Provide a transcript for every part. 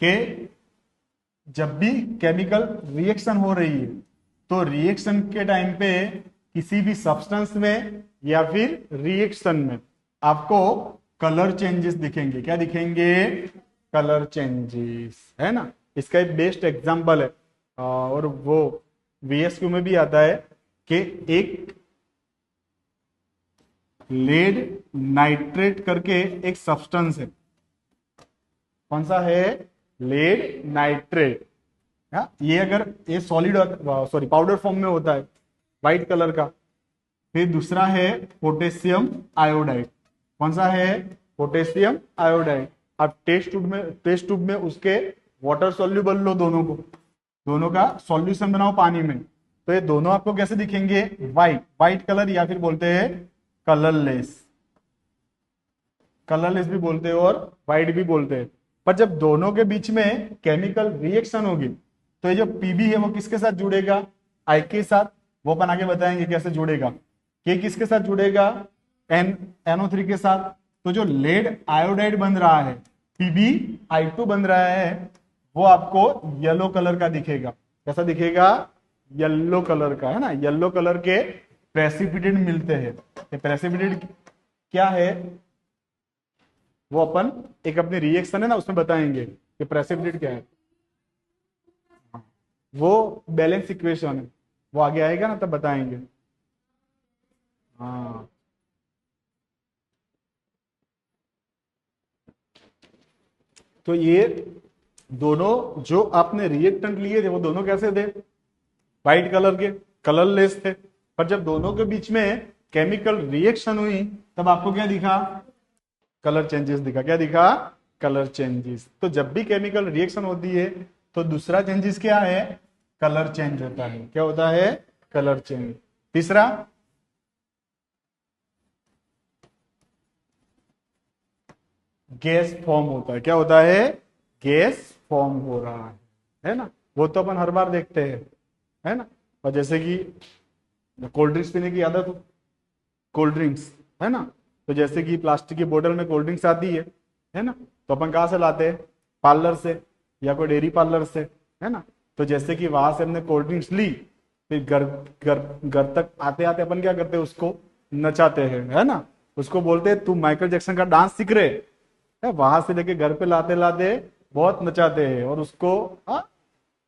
कि जब भी केमिकल रिएक्शन हो रही है तो रिएक्शन के टाइम पे किसी भी सब्सटेंस में या फिर रिएक्शन में आपको कलर चेंजेस दिखेंगे। क्या दिखेंगे? कलर चेंजेस, है ना। इसका एक बेस्ट एग्जांपल है और वो वीएसक्यू में भी आता है कि एक लेड नाइट्रेट करके एक सब्सटेंस है। कौन सा है? Lead nitrate. ये अगर ये सॉलिड सॉरी पाउडर फॉर्म में होता है व्हाइट कलर का। फिर दूसरा है पोटेशियम आयोडाइड। कौन सा है? Potassium iodide. अब टेस्ट ट्यूब में उसके वाटर सॉल्यूबल लो, दोनों का सॉल्यूशन बनाओ पानी में, तो ये दोनों आपको कैसे दिखेंगे? व्हाइट कलर, या फिर बोलते हैं कलरलेस। कलरलेस भी बोलते हैं और व्हाइट भी बोलते हैं। पर जब दोनों के बीच में केमिकल रिएक्शन होगी तो ये जो पीबी है वो किसके साथ जुड़ेगा? आई के साथ। वो अपन आगे बताएंगे कैसे जुड़ेगा। के किसके साथ जुड़ेगा? NO3 के साथ। तो जो लेड आयोडाइड बन रहा है, PbI2 बन रहा है, वो आपको येलो कलर का दिखेगा। कैसा दिखेगा? येलो कलर का, है ना। येलो कलर के प्रेसिपिटेट मिलते हैं। ये प्रेसिपिटेट क्या है वो अपन एक अपनी रिएक्शन है ना उसमें बताएंगे कि प्रेसिपिटेट क्या है। वो बैलेंस इक्वेशन है, वो आगे आएगा ना तब बताएंगे। हाँ, तो ये दोनों जो आपने रिएक्टेंट लिए थे वो दोनों कैसे थे? व्हाइट कलर के, कलरलेस थे। पर जब दोनों के बीच में केमिकल रिएक्शन हुई तब आपको क्या दिखा? कलर चेंजेस दिखा। क्या दिखा? Colour changes. तो जब भी केमिकल रिएक्शन होती है तो दूसरा चेंजेस क्या है? कलर चेंज होता है। क्या होता है? Colour change. तीसरा, गैस फॉर्म होता है। क्या होता है? गैस फॉर्म हो रहा है ना। वो तो अपन हर बार देखते हैं, है ना। और जैसे कि कोल्ड ड्रिंक्स पीने की आदत हो, कोल्ड ड्रिंक्स, है ना। तो जैसे कि प्लास्टिक की बोतल में कोल्ड ड्रिंक्स आती है ना। तो अपन कहाँ से लाते हैं? पार्लर से या कोई डेयरी पार्लर से, है ना। तो जैसे कि वहां से हमने कोल्ड ड्रिंक्स ली, फिर घर घर घर तक आते आते अपन क्या करते हैं? उसको नचाते हैं, है ना। उसको बोलते हैं तू माइकल जैक्सन का डांस सीख रहे है। वहां से लेके घर पे लाते लाते बहुत नचाते हैं और उसको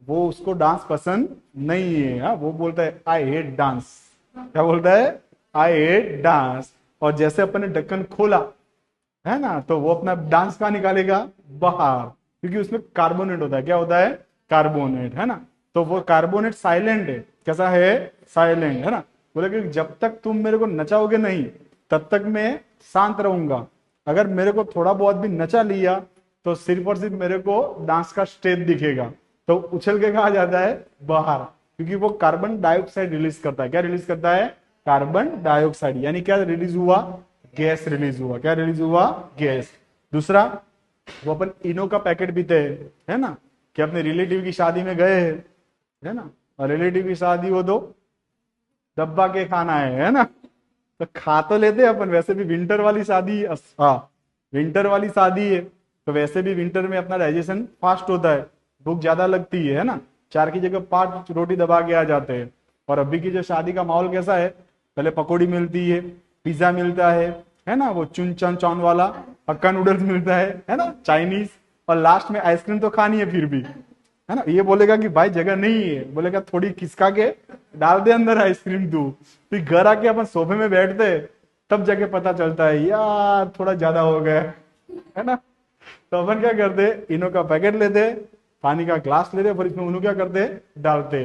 वो उसको डांस पसंद नहीं है। वो बोलता है आई हेट डांस। क्या बोलता है? I hate dance. और जैसे अपन ने ढक्कन खोला, है ना, तो वो अपना डांस कहाँ निकालेगा? बाहर, क्योंकि उसमें कार्बोनेट होता है। क्या होता है? कार्बोनेट, है ना। तो वो कार्बोनेट साइलेंट है। कैसा है? साइलेंट, है ना। बोले कि जब तक तुम मेरे को नचाओगे नहीं तब तक मैं शांत रहूंगा। अगर मेरे को थोड़ा बहुत भी नचा लिया तो सिर्फ और सिर्फ मेरे को डांस का स्टेप दिखेगा। तो उछल के कहा जाता है? बाहर, क्योंकि वो कार्बन डाइऑक्साइड रिलीज करता है। क्या रिलीज करता है? Carbon dioxide. यानी क्या रिलीज हुआ? गैस रिलीज हुआ। क्या रिलीज हुआ? गैस। दूसरा, वो अपन इनो का पैकेट पीते हैं, है ना, कि अपने रिलेटिव की शादी में गए हैं, है ना, और रिलेटिव की शादी हो तो दब्बा के खाना है ना। तो खा तो लेते हैं अपन। वैसे भी विंटर वाली शादी, हाँ विंटर वाली शादी है तो वैसे भी विंटर में अपना डाइजेशन फास्ट होता है, भूख ज्यादा लगती है ना। 4 की जगह 5 रोटी दबा के आ जाते हैं। और अभी की जो शादी का माहौल कैसा है? पहले पकौड़ी मिलती है, पिज्जा मिलता है ना, वो चुन चन चौन वाला हक्का नूडल्स मिलता है ना, चाइनीज, और लास्ट में आइसक्रीम तो खानी है फिर भी, है ना। ये बोलेगा कि भाई जगह नहीं है, बोलेगा थोड़ी खिसका के डाल दे अंदर आइसक्रीम तू। फिर घर आके अपन सोफे में बैठते तब जाके पता चलता है यार थोड़ा ज्यादा हो गया, है ना। तो अपन क्या करते? इनो का पैकेट लेते, पानी का ग्लास लेते, फिर इसमें उन्हों क्या करते? डालते।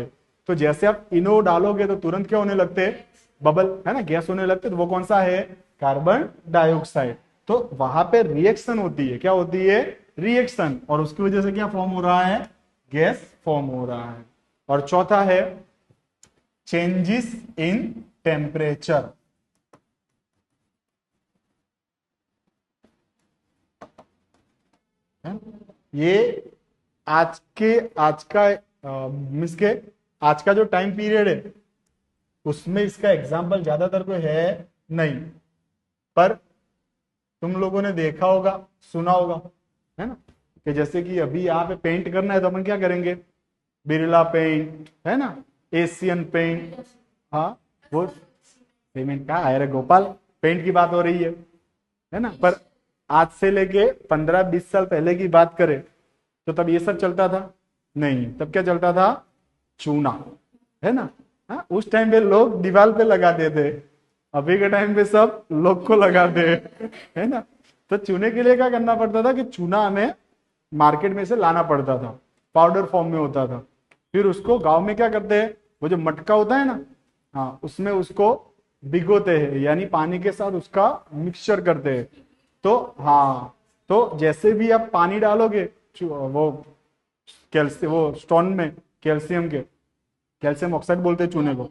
तो जैसे आप इनो डालोगे तो तुरंत क्या होने लगते? बबल, है ना, गैस होने लगते। तो वो कौन सा है? Carbon dioxide. तो वहां पे रिएक्शन होती है। क्या होती है? रिएक्शन। और उसकी वजह से क्या फॉर्म हो रहा है? गैस फॉर्म हो रहा है। और चौथा है चेंजेस इन टेम्परेचर। ये मीन्स के आज का जो टाइम पीरियड है उसमें इसका एग्जाम्पल ज्यादातर कोई है नहीं, पर तुम लोगों ने देखा होगा, सुना होगा, है ना। कि जैसे कि अभी यहाँ पे पेंट करना है तो अपन क्या करेंगे, बिरला पेंट है ना, एशियन पेंट, हाँ वो सीमेंट का है रे गोपाल, पेंट की बात हो रही है ना। पर आज से लेके 15-20 साल पहले की बात करें तो तब ये सब चलता था नहीं, तब क्या चलता था, चूना, है ना। हाँ, उस टाइम पे लोग दीवार पे लगाते थे, अभी के टाइम पे सब लोग को लगाते हैं, है ना। तो चूने के लिए क्या करना पड़ता था कि चूना हमें मार्केट में से लाना पड़ता था, पाउडर फॉर्म में होता था। फिर उसको गांव में क्या करते हैं, वो जो मटका होता है ना, हाँ उसमें उसको भिगोते हैं, यानी पानी के साथ उसका मिक्सचर करते हैं। तो हाँ, तो जैसे भी आप पानी डालोगे वो कैल्शियम, वो स्टोन में कैल्शियम के, कैल्शियम ऑक्साइड बोलते हैं चूने को,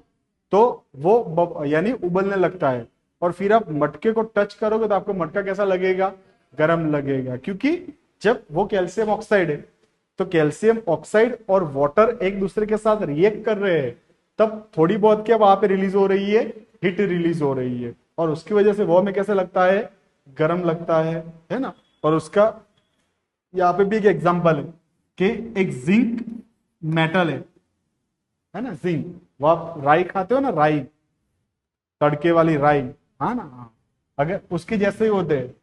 तो वो यानी उबलने लगता है। और फिर आप मटके को टच करोगे तो आपको मटका कैसा लगेगा, गर्म लगेगा, क्योंकि जब वो कैल्शियम ऑक्साइड है, तो कैल्शियम ऑक्साइड और वाटर एक दूसरे के साथ रिएक्ट कर रहे हैं, तब थोड़ी बहुत क्या वहां पे रिलीज हो रही है, हीट रिलीज हो रही है, और उसकी वजह से वो हमें कैसे लगता है, गर्म लगता है ना। और उसका यहाँ पे भी एक एग्जांपल है कि एक जिंक मेटल है ना, जिंक, वो आप राई खाते हो ना, राई, तड़के वाली राई, हाँ ना, हाँ, अगर उसके जैसे ही होते हैं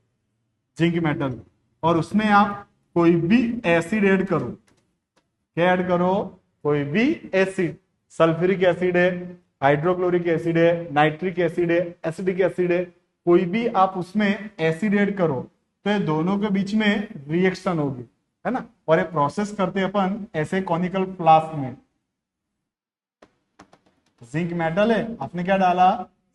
जिंक मेटल, और उसमें आप कोई भी एसिड ऐड करो, क्या ऐड करो, कोई भी एसिड, सल्फ्यूरिक एसिड है, हाइड्रोक्लोरिक एसिड है, नाइट्रिक एसिड है, एसिडिक एसिड है, कोई भी आप उसमें एसिड ऐड करो तो ये दोनों के बीच में रिएक्शन होगी, है ना। और ये प्रोसेस करते अपन ऐसे कॉनिकल फ्लास्क में, जिंक मेटल है, आपने क्या डाला,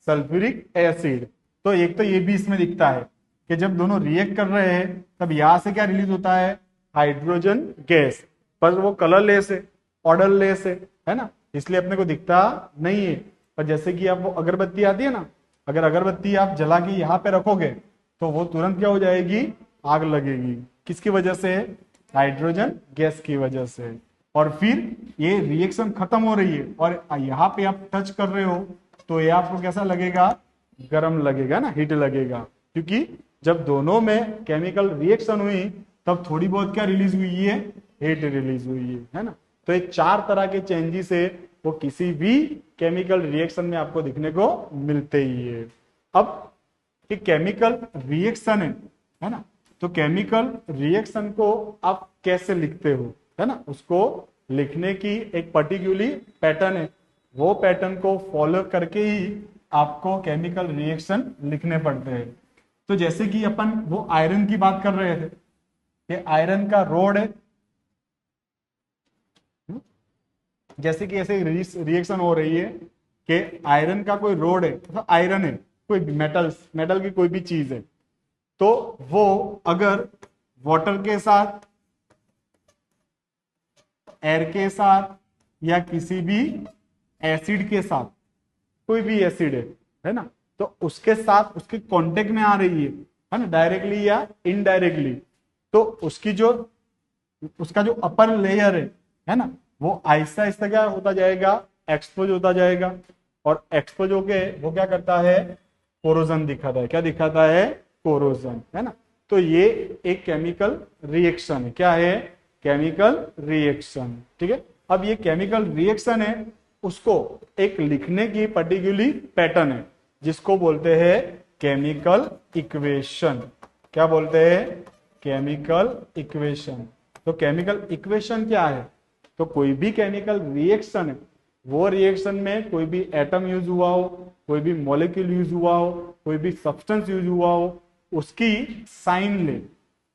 सल्फ्यूरिक एसिड, तो एक तो ये भी इसमें दिखता है कि जब दोनों रिएक्ट कर रहे हैं तब यहां से क्या रिलीज होता है, हाइड्रोजन गैस, पर वो कलरलेस है, ऑर्डरलेस है ना, इसलिए अपने को दिखता नहीं है। पर जैसे कि आप वो अगरबत्ती आती है ना, अगर अगरबत्ती आप जला के यहाँ पे रखोगे तो वो तुरंत क्या हो जाएगी, आग लगेगी, किसकी वजह से, हाइड्रोजन गैस की वजह से। और फिर ये रिएक्शन खत्म हो रही है और यहाँ पे आप टच कर रहे हो तो ये आपको कैसा लगेगा, गर्म लगेगा ना, हीट लगेगा, क्योंकि जब दोनों में केमिकल रिएक्शन हुई तब थोड़ी बहुत क्या रिलीज हुई है, हीट रिलीज हुई है ना। तो ये 4 तरह के चेंजेस है, वो किसी भी केमिकल रिएक्शन में आपको दिखने को मिलते ही है। अब कि केमिकल रिएक्शन है ना, तो केमिकल रिएक्शन को आप कैसे लिखते हो, है ना, उसको लिखने की एक पर्टिकुलरली पैटर्न है, वो पैटर्न को फॉलो करके ही आपको केमिकल रिएक्शन लिखने पड़ते हैं। तो जैसे कि अपन वो आयरन की बात कर रहे थे कि आयरन का रोड है, जैसे कि ऐसे रिएक्शन हो रही है कि आयरन का कोई रोड है, तो आयरन है, कोई मेटल की कोई भी चीज है, तो वो अगर वाटर के साथ, एयर के साथ, या किसी भी एसिड के साथ, कोई भी एसिड है ना, तो उसके साथ उसके कांटेक्ट में आ रही है ना, डायरेक्टली या इनडायरेक्टली, तो उसकी जो, उसका जो अपर लेयर है ना, वो आहिस्ता आहिस्ता क्या होता जाएगा, एक्सपोज होता जाएगा, और एक्सपोज होके वो क्या करता है, कोरोजन दिखाता है, क्या दिखाता है, कोरोजन, है ना। तो ये एक केमिकल रिएक्शन है, क्या है, केमिकल रिएक्शन, ठीक है। अब ये केमिकल रिएक्शन है, उसको एक लिखने की पर्टिकुलरली पैटर्न है जिसको बोलते हैं केमिकल इक्वेशन, क्या बोलते हैं, केमिकल इक्वेशन। तो केमिकल इक्वेशन क्या है, तो कोई भी केमिकल रिएक्शन है, वो रिएक्शन में कोई भी एटम यूज हुआ हो, कोई भी मॉलिक्यूल यूज हुआ हो, कोई भी सब्सटेंस यूज हुआ हो, उसकी साइन ले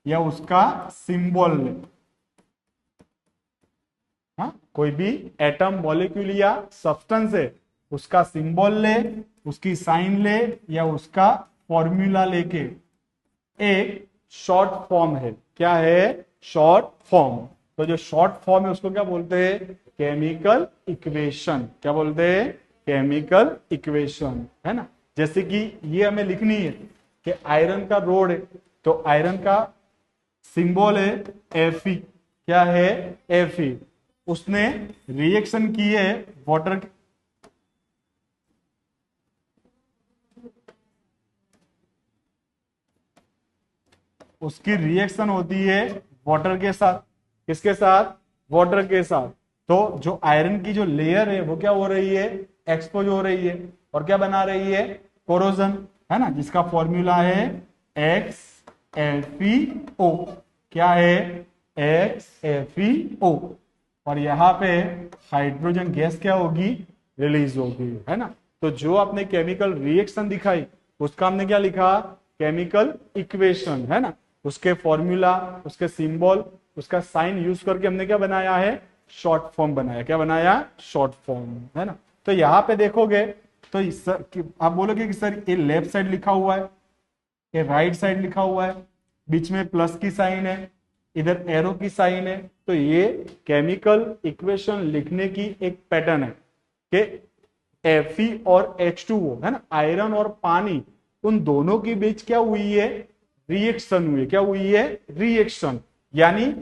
या उसका सिंबल ले, हाँ, कोई भी एटम मॉलिक्यूल या सब्सटेंस है, उसका सिंबल ले, उसकी साइन ले, या उसका फॉर्मूला लेके एक शॉर्ट फॉर्म है, क्या है, शॉर्ट फॉर्म। तो जो शॉर्ट फॉर्म है उसको क्या बोलते हैं, केमिकल इक्वेशन, क्या बोलते हैं, केमिकल इक्वेशन, है ना। जैसे कि ये हमें लिखनी है कि आयरन का रोड है, तो आयरन का सिंबल है Fe, क्या है, Fe, उसने रिएक्शन की है वाटर, उसकी रिएक्शन होती है वाटर के साथ, किसके साथ, वाटर के साथ। तो जो आयरन की जो लेयर है वो क्या हो रही है, एक्सपोज हो रही है और क्या बना रही है, कोरोजन, है ना, जिसका फॉर्मूला है XFeO। क्या है, XFeO। और यहाँ पे हाइड्रोजन गैस क्या होगी, रिलीज होगी, है ना। तो जो आपने केमिकल रिएक्शन दिखाई उसका हमने क्या लिखा, केमिकल इक्वेशन, है ना। उसके फॉर्मूला, उसके सिंबल, उसका साइन यूज करके हमने क्या बनाया है, शॉर्ट फॉर्म बनाया। क्या बनाया, शॉर्ट फॉर्म, है ना। तो यहाँ पे देखोगे तो आप बोलोगे कि सर ये लेफ्ट साइड लिखा हुआ है, ये राइट साइड लिखा हुआ है, बीच में प्लस की साइन है, इधर एरो की साइन है। तो ये केमिकल इक्वेशन लिखने की एक पैटर्न है कि Fe और H2O, है ना, आयरन और पानी, उन दोनों के बीच क्या हुई है, रिएक्शन हुई है। क्या हुई है, रिएक्शन। यानी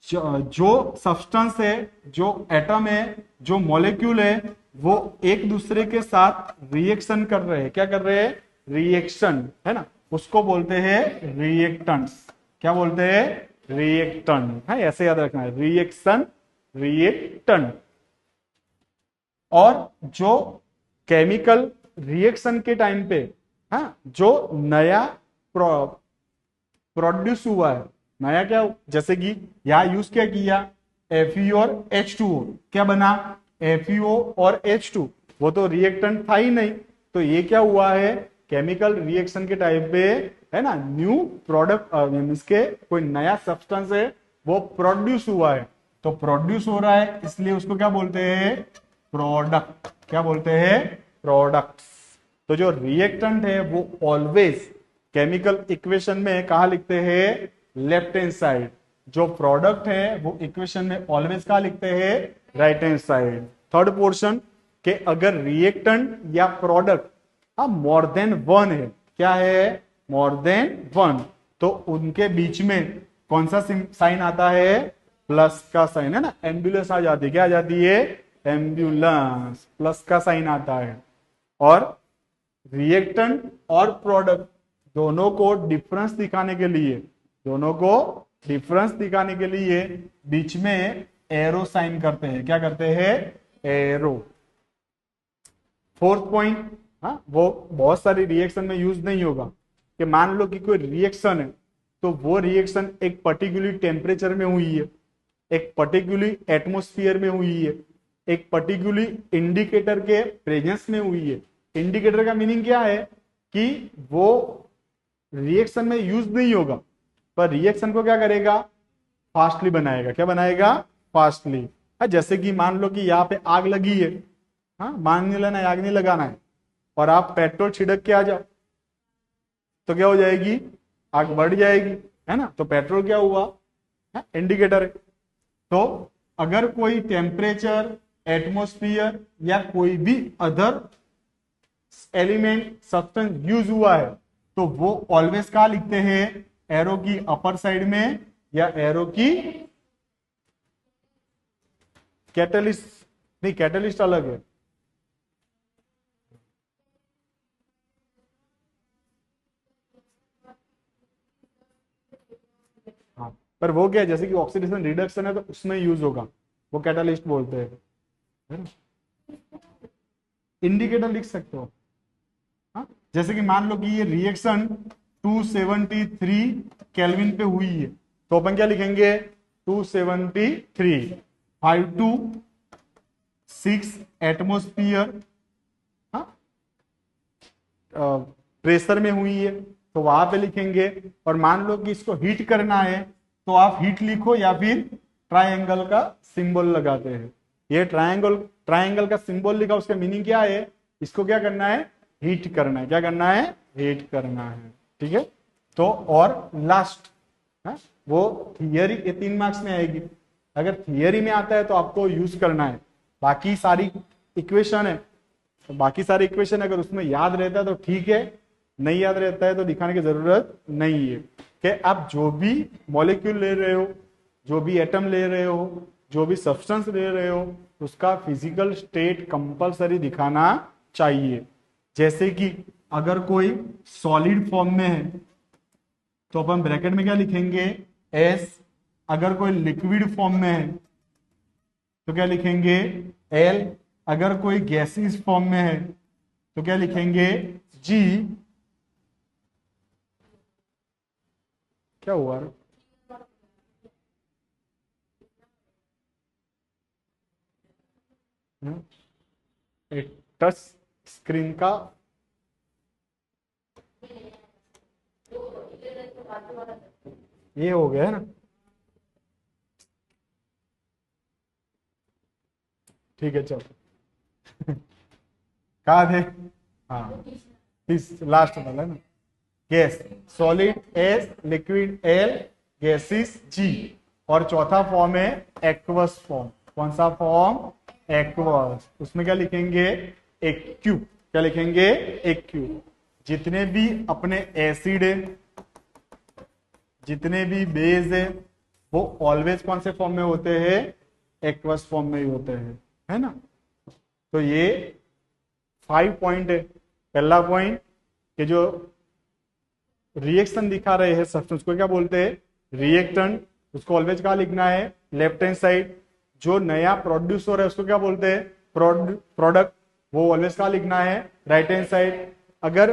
जो सब्सटेंस है, जो एटम है, जो मॉलिक्यूल है, वो एक दूसरे के साथ रिएक्शन कर रहे हैं। क्या कर रहे हैं, रिएक्शन, है ना। उसको बोलते हैं रिएक्टेंट्स। क्या बोलते हैं, रिएक्टेंट, है, ऐसे याद रखना है, रिएक्शन, रिएक्टेंट। और जो केमिकल रिएक्शन के टाइम पे, हाँ, जो नया प्रोड्यूस हुआ है, नया क्या, जैसे कि यहां यूज क्या किया, Fe और H2O, क्या बना, FeO और H2, वो तो रिएक्टेंट था ही नहीं। तो ये क्या हुआ है, केमिकल रिएक्शन के टाइप पे, है ना, न्यू प्रोडक्ट मीन्स के कोई नया सब्सटेंस है वो प्रोड्यूस हुआ है। तो प्रोड्यूस हो रहा है इसलिए उसको क्या बोलते हैं, प्रोडक्ट। क्या बोलते हैं, प्रोडक्ट्स। तो जो रिएक्टेंट है वो ऑलवेज केमिकल इक्वेशन में कहा लिखते हैं, लेफ्ट हैंड साइड। जो प्रोडक्ट है वो इक्वेशन में ऑलवेज कहा लिखते हैं, right hand side. Third portion के अगर रिएक्टेंट या प्रोडक्ट मोर देन वन है, क्या है, मोर देन वन, तो उनके बीच में कौन सा साइन आता है, प्लस का साइन, है ना। एम्बुलेंस आ जाती है, क्या आ जाती है, एम्बुलेंस, प्लस का साइन आता है। और रिएक्टेंट और प्रोडक्ट दोनों को डिफरेंस दिखाने के लिए, दोनों को डिफरेंस दिखाने के लिए बीच में एरो साइन करते हैं। क्या करते हैं, एरो। फोर्थ पॉइंट, हाँ, वो बहुत सारी रिएक्शन में यूज नहीं होगा, कि मान लो कि कोई रिएक्शन है तो वो रिएक्शन एक पर्टिकुलर टेम्परेचर में हुई है, एक पर्टिकुलर एटमोस्फियर में हुई है, एक पर्टिकुलर इंडिकेटर के प्रेजेंस में हुई है। इंडिकेटर का मीनिंग क्या है कि वो रिएक्शन में यूज नहीं होगा, पर रिएक्शन को क्या करेगा, फास्टली बनाएगा। क्या बनाएगा, फास्टली। जैसे कि मान लो कि यहाँ पे आग लगी है, हाँ, मान नहीं लेना है, आग नहीं लगाना है, और आप पेट्रोल छिड़क के आ जाओ तो क्या हो जाएगी, आग बढ़ जाएगी, है ना। तो पेट्रोल क्या हुआ, इंडिकेटर है। तो अगर कोई टेम्परेचर, एटमॉस्फेयर या कोई भी अदर एलिमेंट सब्सटेंस यूज हुआ है तो वो ऑलवेज कहा लिखते हैं, एरो की अपर साइड में या एरो की कैटलिस्ट, नहीं कैटलिस्ट अलग है। हाँ, पर वो क्या है, जैसे कि ऑक्सीडेशन रिडक्शन है तो उसमें यूज होगा, वो कैटलिस्ट बोलते हैं, है ना। इंडिकेटर लिख सकते हो, हाँ? जैसे कि मान लो कि ये रिएक्शन 273 केल्विन पे हुई है तो अपन क्या लिखेंगे, 273, 5 to 6 एटमोस्फियर, हाँ, प्रेशर में हुई है तो वहां पे लिखेंगे। और मान लो कि इसको हीट करना है तो आप हीट लिखो या फिर ट्रायंगल का सिंबल लगाते हैं। ये ट्रायंगल का सिंबल लिखा, उसका मीनिंग क्या है, इसको क्या करना है, हीट करना है। क्या करना है, हीट करना है, ठीक है। तो और लास्ट, वो थियरी, ये 3 मार्क्स में आएगी। अगर थियरी में आता है तो आपको यूज करना है, बाकी सारी इक्वेशन है, तो बाकी सारे इक्वेशन अगर उसमें याद रहता है तो ठीक है, नहीं याद रहता है तो दिखाने की जरूरत नहीं है। कि आप जो भी मॉलिक्यूल ले रहे हो, जो भी एटम ले रहे हो, जो भी सब्सटेंस ले रहे हो, उसका फिजिकल स्टेट कंपलसरी दिखाना चाहिए। जैसे कि अगर कोई सॉलिड फॉर्म में है तो अपन ब्रैकेट में क्या लिखेंगे, एस, अगर कोई लिक्विड फॉर्म में है तो क्या लिखेंगे एल, अगर कोई गैसीज फॉर्म में है तो क्या लिखेंगे जी। क्या हुआ? एक टच स्क्रीन का ये हो गया है ना, ठीक है चलो। कहा थे? हाँ, इस लास्ट वाला है ना, gas solid S, liquid L, gases G, और चौथा फॉर्म है एक्वस फॉर्म। कौन सा फॉर्म? एक्वस। उसमें क्या लिखेंगे? एक क्यू। क्या लिखेंगे? एक क्यू। जितने भी अपने एसिड है, जितने भी बेस है, वो ऑलवेज कौन से फॉर्म में होते हैं? एक्वस फॉर्म में ही होते हैं, है ना। तो ये 5 पॉइंट है। पहला पॉइंट कि जो रिएक्शन दिखा रहे हैं सब्सटेंस को क्या बोलते हैं? रिएक्टेंट। उसको ऑलवेज कहाँ लिखना है? Left hand side. जो नया प्रोड्यूस हो रहा है उसको क्या बोलते हैं? प्रोडक्ट। वो ऑलवेज कहाँ लिखना है? Right hand side. अगर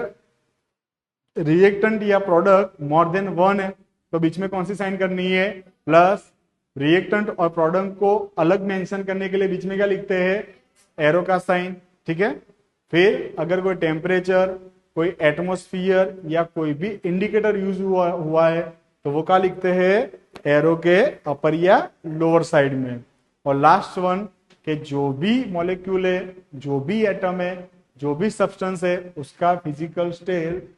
रिएक्टेंट या प्रोडक्ट मोर देन वन है तो बीच में कौन सी साइन करनी है? प्लस। रिएक्टेंट और प्रोडक्ट को अलग मेंशन करने के लिए बीच में क्या लिखते हैं? एरो का साइन। ठीक है। फिर अगर कोई टेम्परेचर, कोई एटमोस्फियर या कोई भी इंडिकेटर यूज हुआ है तो वो क्या लिखते हैं? एरो के अपर या लोअर साइड में। और लास्ट वन के जो भी मॉलिक्यूल है, जो भी एटम है, जो भी सब्सटेंस है, उसका फिजिकल स्टेट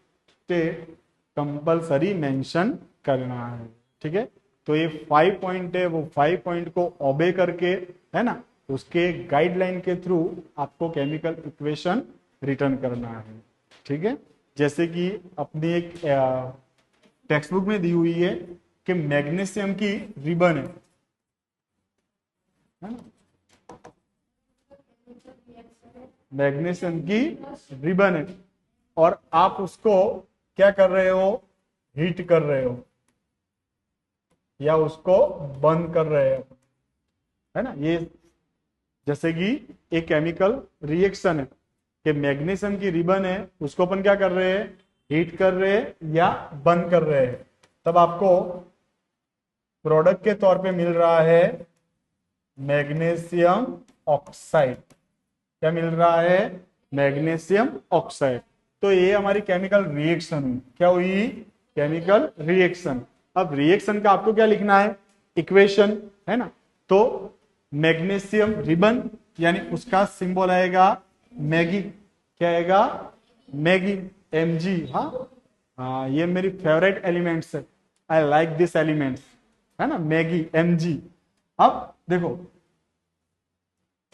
कंपलसरी मेंशन करना है। ठीक है। तो ये 5 पॉइंट है, वो 5 पॉइंट को ओबे करके, है ना, उसके गाइडलाइन के थ्रू आपको केमिकल इक्वेशन रिटर्न करना है। ठीक है। जैसे कि अपनी एक टेक्स्ट बुक में दी हुई है कि मैग्नीशियम की रिबन है ना, मैग्नीशियम की रिबन है, और आप उसको क्या कर रहे हो? हीट कर रहे हो या उसको बंद कर रहे हो, है ना। ये जैसे कि एक केमिकल रिएक्शन है कि मैग्नीशियम की रिबन है, उसको अपन क्या कर रहे हैं? हीट कर रहे हैं या बंद कर रहे हैं। तब आपको प्रोडक्ट के तौर पे मिल रहा है मैग्नीशियम ऑक्साइड। क्या मिल रहा है? Magnesium oxide. तो ये हमारी केमिकल रिएक्शन हुई। क्या हुई? Chemical reaction. अब रिएक्शन का आपको क्या लिखना है? इक्वेशन, है ना। तो मैग्नीशियम रिबन यानी उसका सिंबल आएगा मैगी। क्या आएगा? Maggi, Mg। हाँ, ये मेरी फेवरेट एलिमेंट्स है, आई लाइक दिस एलिमेंट्स, है ना, मैगी, Mg। अब देखो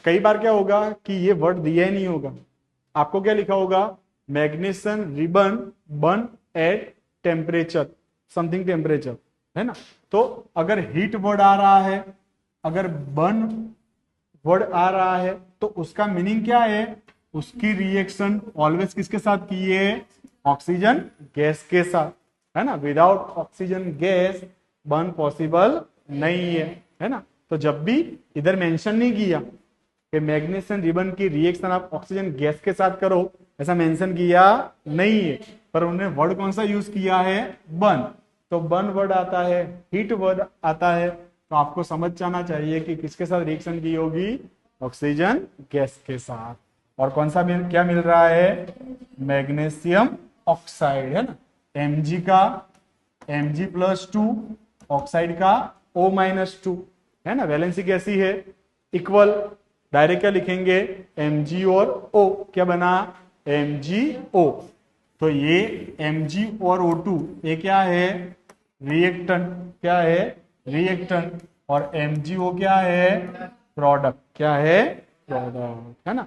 कई बार क्या होगा कि ये वर्ड दिया ही नहीं होगा, आपको क्या लिखा होगा? Magnesium ribbon burn at temperature, something temperature, है ना। तो अगर हीट वर्ड आ रहा है, अगर बर्न वर्ड आ रहा है, तो उसका मीनिंग क्या है? उसकी रिएक्शन ऑलवेज किसके साथ की है? ऑक्सीजन गैस के साथ, है ना। Without oxygen gas burn possible नहीं है ना। तो जब भी इधर मेंशन नहीं किया कि मैग्नीशियम रिबन की रिएक्शन आप ऑक्सीजन गैस के साथ करो, ऐसा मेंशन किया नहीं है, पर उन्होंने वर्ड कौन सा यूज किया है? बर्न। तो बर्न वर्ड आता है, हीट वर्ड आता है, तो आपको समझ जाना चाहिए कि किसके साथ रिएक्शन की होगी? ऑक्सीजन गैस के साथ। और कौन सा क्या मिल रहा है? मैग्नीशियम ऑक्साइड, है ना। Mg का Mg+2, ऑक्साइड का O-2, है ना। वैलेंसी कैसी है? इक्वल। डायरेक्ट क्या लिखेंगे? Mg और O। क्या बना? MgO। तो ये Mg और O2 ये क्या है? रिएक्टेंट। क्या है? रिएक्टेंट। और MgO क्या है? प्रोडक्ट। क्या है? प्रोडक्ट, है ना।